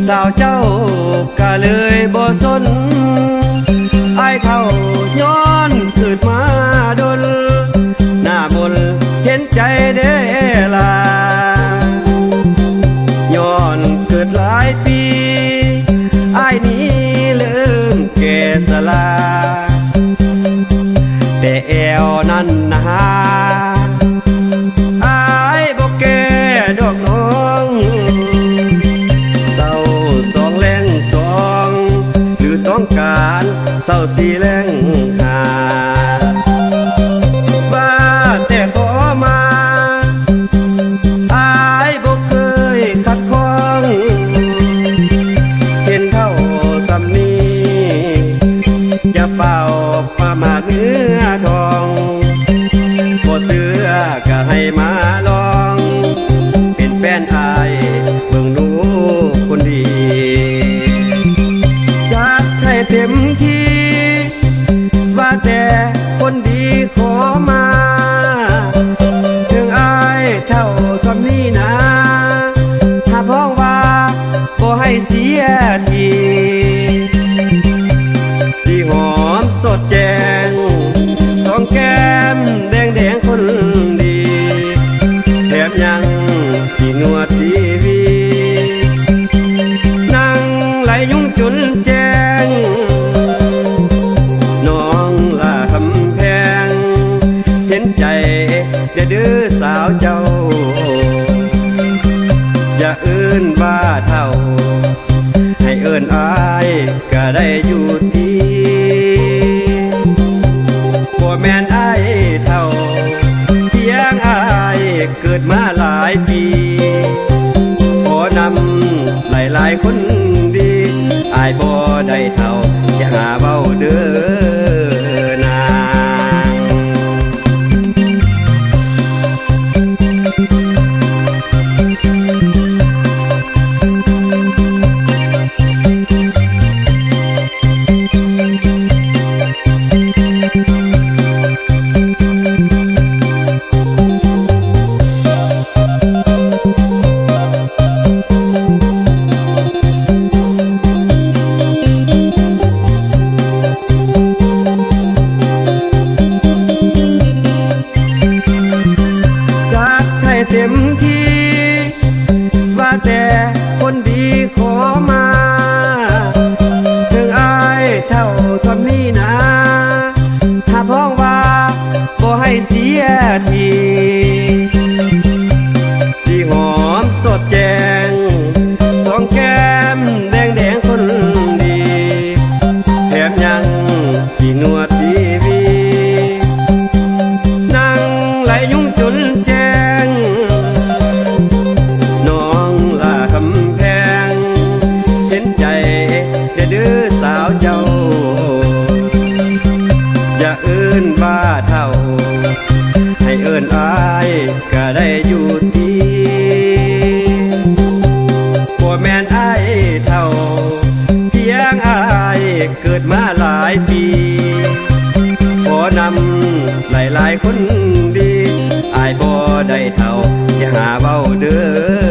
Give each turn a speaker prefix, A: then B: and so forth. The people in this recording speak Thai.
A: สาวเจ้าก็เลยบ่สนอายเท่าย้อนเกิดมาดนหน้าบนเห็นใจเด้ลาย้อนเกิดหลายปีอายนี้เริ่มแก่สลาแต่แอวนั้นนะอายบ่แก่ดอกน้องเศร้าสองแรงสองหรือต้องการเศร้าสี่แรงหาว่าแต่ขอมาอายบ่เคยขัดข้องเห็นเท่าสำนีอย่าเฝ้าประมาทเนื้อทองบ่เสือก็ให้มาลองเป็นแฟนอายเบิ่งดูคนดีอยากให้เต็มที่ว่าแต่คนดีขอมาถึงอายเท่าสำนีนะถ้าพ้องว่าบ่ให้เสียทีจีหอมสดแจงสองแก้มแดงแดงคนดีแถมยังสีนวดทีวีนั่งไหลยุ่งจนแจ้งน้องละคำแพงเห็นใจเดื้อสาวเจ้าอย่าเอิ้นว่าเท่าให้เอิ้นอายก็ได้อยู่ดีบ่แม่นอายเท่าเพียงอายเกิดมาหลายปีขอนำหลายคนดีอายบ่ได้เท่าอย่าหาเว้าเด้อนางเต็มที่ว่าแต่คนดีขอมาถึงอายเท่าสำนีนะถ้าพ้องว่าบ่ให้เสียทีจีหอมสดแจงสองแก้มแดงแดงคนดีแถมยังสีนวดทีวีนั่งไหลยุ่งจนแจ้งสาวเจ้าอย่าเอิ้นว่าเท่าให้เอิ้นอายก็ได้อยู่ดีบ่แม่นอายเท่าเพียงอายเกิดมาหลายปีขอนำหลายคนดีอายบ่ได้เท่าอย่าหาเว้าเด้อ